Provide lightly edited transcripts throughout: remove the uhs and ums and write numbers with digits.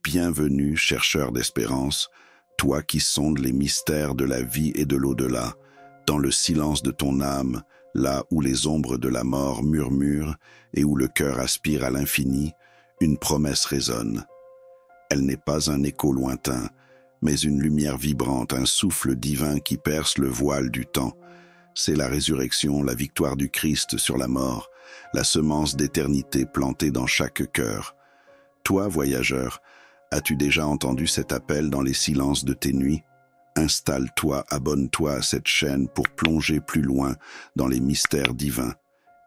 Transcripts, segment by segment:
Bienvenue, chercheur d'espérance, toi qui sondes les mystères de la vie et de l'au-delà, dans le silence de ton âme, là où les ombres de la mort murmurent et où le cœur aspire à l'infini, une promesse résonne. Elle n'est pas un écho lointain, mais une lumière vibrante, un souffle divin qui perce le voile du temps. C'est la résurrection, la victoire du Christ sur la mort, la semence d'éternité plantée dans chaque cœur. Toi, voyageur, as-tu déjà entendu cet appel dans les silences de tes nuits? Installe-toi, abonne-toi à cette chaîne pour plonger plus loin dans les mystères divins.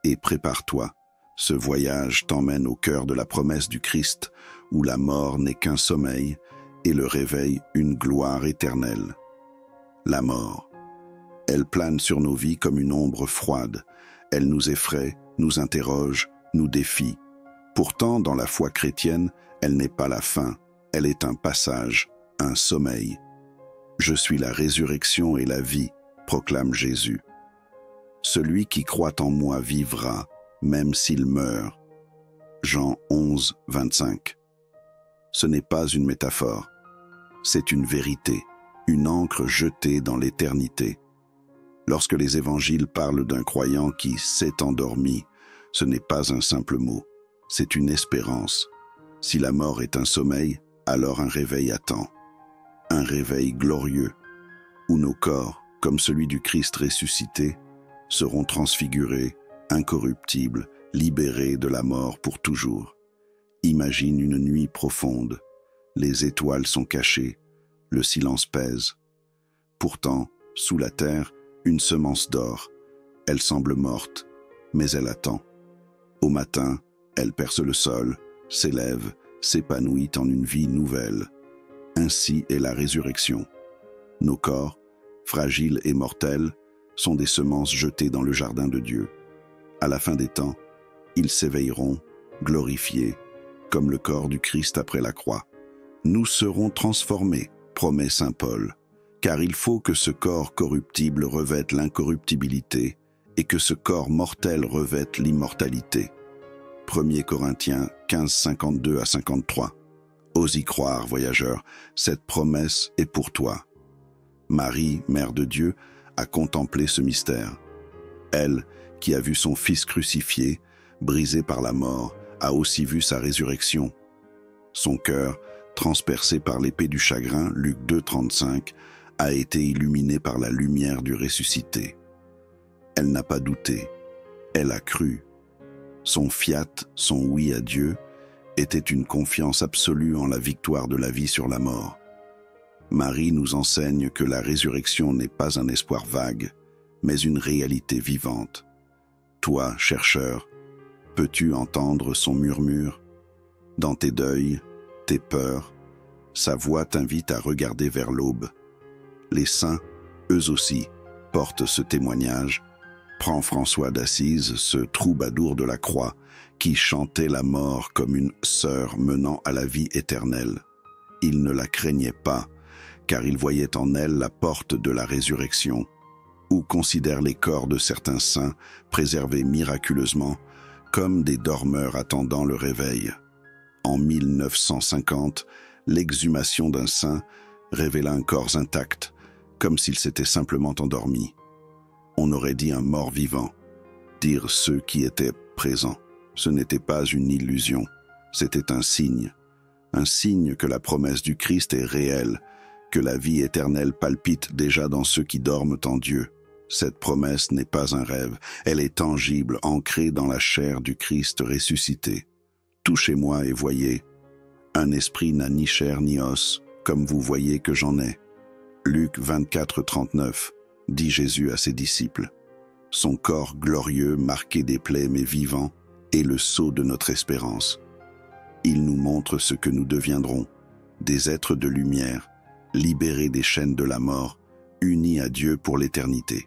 Et prépare-toi, ce voyage t'emmène au cœur de la promesse du Christ, où la mort n'est qu'un sommeil et le réveil une gloire éternelle. La mort. Elle plane sur nos vies comme une ombre froide. Elle nous effraie, nous interroge, nous défie. Pourtant, dans la foi chrétienne, elle n'est pas la fin. Elle est un passage, un sommeil. Je suis la résurrection et la vie, proclame Jésus. Celui qui croit en moi vivra, même s'il meurt. Jean 11, 25. Ce n'est pas une métaphore, c'est une vérité, une encre jetée dans l'éternité. Lorsque les évangiles parlent d'un croyant qui s'est endormi, ce n'est pas un simple mot, c'est une espérance. Si la mort est un sommeil, alors un réveil attend. Un réveil glorieux, où nos corps, comme celui du Christ ressuscité, seront transfigurés, incorruptibles, libérés de la mort pour toujours. Imagine une nuit profonde. Les étoiles sont cachées, le silence pèse. Pourtant, sous la terre, une semence dort. Elle semble morte, mais elle attend. Au matin, elle perce le sol, s'élève, s'épanouit en une vie nouvelle. Ainsi est la résurrection. Nos corps, fragiles et mortels, sont des semences jetées dans le jardin de Dieu. À la fin des temps, ils s'éveilleront, glorifiés, comme le corps du Christ après la croix. Nous serons transformés, promet saint Paul, car il faut que ce corps corruptible revête l'incorruptibilité et que ce corps mortel revête l'immortalité. 1 Corinthiens 15, 52 à 53. Ose y croire, voyageur, cette promesse est pour toi. Marie, Mère de Dieu, a contemplé ce mystère. Elle, qui a vu son Fils crucifié, brisé par la mort, a aussi vu sa résurrection. Son cœur, transpercé par l'épée du chagrin, Luc 2, 35, a été illuminé par la lumière du ressuscité. Elle n'a pas douté, elle a cru. Son fiat, son oui à Dieu, était une confiance absolue en la victoire de la vie sur la mort. Marie nous enseigne que la résurrection n'est pas un espoir vague, mais une réalité vivante. Toi, chercheur, peux-tu entendre son murmure? Dans tes deuils, tes peurs, sa voix t'invite à regarder vers l'aube. Les saints, eux aussi, portent ce témoignage. Prends François d'Assise, ce troubadour de la croix, qui chantait la mort comme une sœur menant à la vie éternelle. Il ne la craignait pas, car il voyait en elle la porte de la résurrection. Ou considère les corps de certains saints, préservés miraculeusement, comme des dormeurs attendant le réveil. En 1950, l'exhumation d'un saint révéla un corps intact, comme s'il s'était simplement endormi. On aurait dit un mort vivant, dirent ceux qui étaient présents. Ce n'était pas une illusion, c'était un signe que la promesse du Christ est réelle, que la vie éternelle palpite déjà dans ceux qui dorment en Dieu. Cette promesse n'est pas un rêve, elle est tangible, ancrée dans la chair du Christ ressuscité. Touchez-moi et voyez, un esprit n'a ni chair ni os, comme vous voyez que j'en ai. Luc 24, 39, dit Jésus à ses disciples. Son corps glorieux, marqué des plaies mais vivant, est le sceau de notre espérance. Il nous montre ce que nous deviendrons, des êtres de lumière, libérés des chaînes de la mort, unis à Dieu pour l'éternité.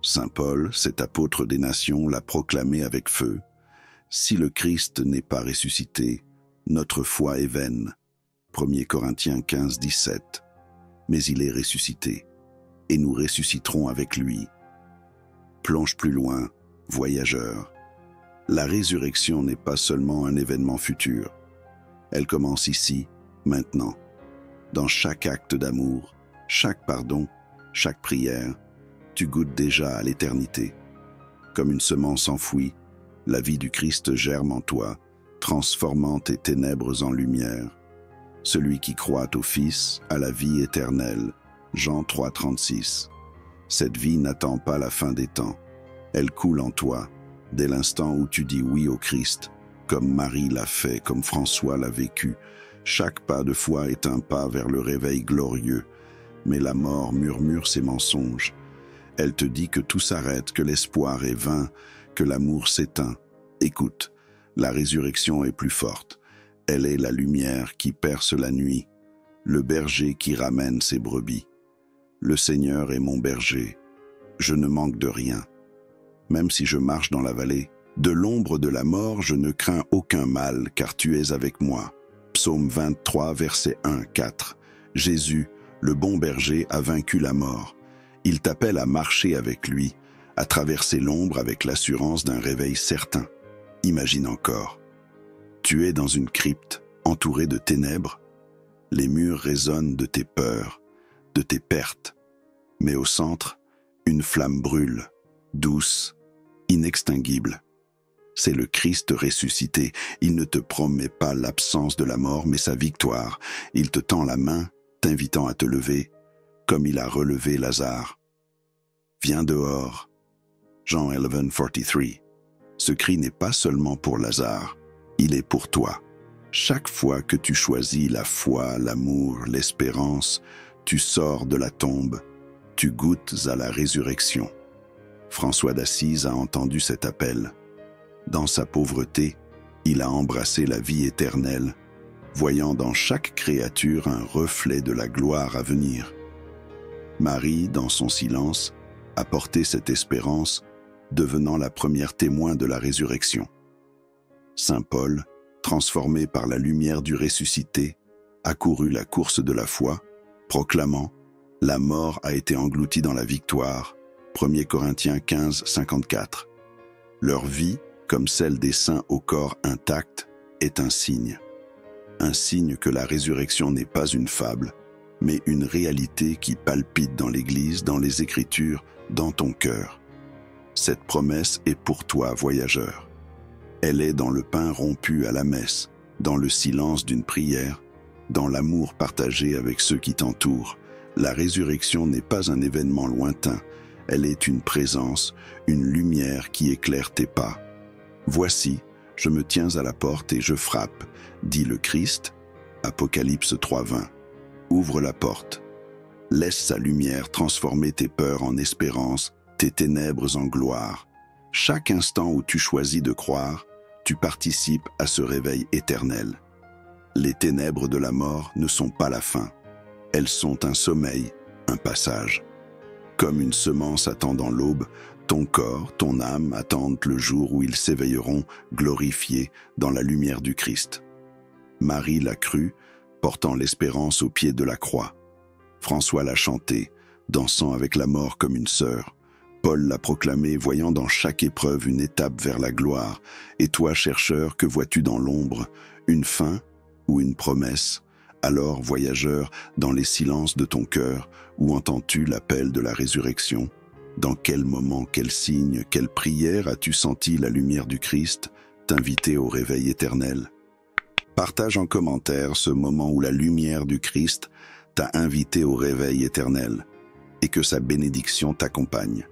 Saint Paul, cet apôtre des nations, l'a proclamé avec feu. Si le Christ n'est pas ressuscité, notre foi est vaine. 1 Corinthiens 15, 17. Mais il est ressuscité, et nous ressusciterons avec lui. Plonge plus loin, voyageur. La résurrection n'est pas seulement un événement futur. Elle commence ici, maintenant, dans chaque acte d'amour, chaque pardon, chaque prière, tu goûtes déjà à l'éternité. Comme une semence enfouie, la vie du Christ germe en toi, transformant tes ténèbres en lumière. Celui qui croit au Fils a la vie éternelle. Jean 3,36. Cette vie n'attend pas la fin des temps. Elle coule en toi, dès l'instant où tu dis oui au Christ, comme Marie l'a fait, comme François l'a vécu. Chaque pas de foi est un pas vers le réveil glorieux, mais la mort murmure ses mensonges. Elle te dit que tout s'arrête, que l'espoir est vain, que l'amour s'éteint. Écoute, la résurrection est plus forte. Elle est la lumière qui perce la nuit, le berger qui ramène ses brebis. Le Seigneur est mon berger, je ne manque de rien. Même si je marche dans la vallée, de l'ombre de la mort, je ne crains aucun mal, car tu es avec moi. Psaume 23, versets 1-4. Jésus, le bon berger, a vaincu la mort. Il t'appelle à marcher avec lui, à traverser l'ombre avec l'assurance d'un réveil certain. Imagine encore. Tu es dans une crypte, entourée de ténèbres. Les murs résonnent de tes peurs, de tes pertes. Mais au centre, une flamme brûle, douce, inextinguible. C'est le Christ ressuscité. Il ne te promet pas l'absence de la mort, mais sa victoire. Il te tend la main, t'invitant à te lever, comme il a relevé Lazare. Viens dehors. Jean 11:43. Ce cri n'est pas seulement pour Lazare, il est pour toi. Chaque fois que tu choisis la foi, l'amour, l'espérance, tu sors de la tombe, tu goûtes à la résurrection. François d'Assise a entendu cet appel. Dans sa pauvreté, il a embrassé la vie éternelle, voyant dans chaque créature un reflet de la gloire à venir. Marie, dans son silence, a porté cette espérance, devenant la première témoin de la résurrection. Saint Paul, transformé par la lumière du ressuscité, a couru la course de la foi, proclamant « La mort a été engloutie dans la victoire » 1 Corinthiens 15:54. Leur vie, comme celle des saints au corps intact, est un signe. Un signe que la résurrection n'est pas une fable, mais une réalité qui palpite dans l'Église, dans les Écritures, dans ton cœur. Cette promesse est pour toi, voyageur. Elle est dans le pain rompu à la messe, dans le silence d'une prière, dans l'amour partagé avec ceux qui t'entourent. La résurrection n'est pas un événement lointain, elle est une présence, une lumière qui éclaire tes pas. Voici, je me tiens à la porte et je frappe, dit le Christ, Apocalypse 3:20. Ouvre la porte. Laisse sa lumière transformer tes peurs en espérance, tes ténèbres en gloire. Chaque instant où tu choisis de croire, tu participes à ce réveil éternel. Les ténèbres de la mort ne sont pas la fin. Elles sont un sommeil, un passage. Comme une semence attendant l'aube, ton corps, ton âme attendent le jour où ils s'éveilleront, glorifiés dans la lumière du Christ. Marie l'a cru, portant l'espérance au pied de la croix. François l'a chanté, dansant avec la mort comme une sœur. Paul l'a proclamé, voyant dans chaque épreuve une étape vers la gloire. Et toi, chercheur, que vois-tu dans l'ombre? Une fin ou une promesse? Alors, voyageur, dans les silences de ton cœur, où entends-tu l'appel de la résurrection? Dans quel moment, quel signe, quelle prière as-tu senti la lumière du Christ t'inviter au réveil éternel? Partage en commentaire ce moment où la lumière du Christ t'a invité au réveil éternel et que sa bénédiction t'accompagne.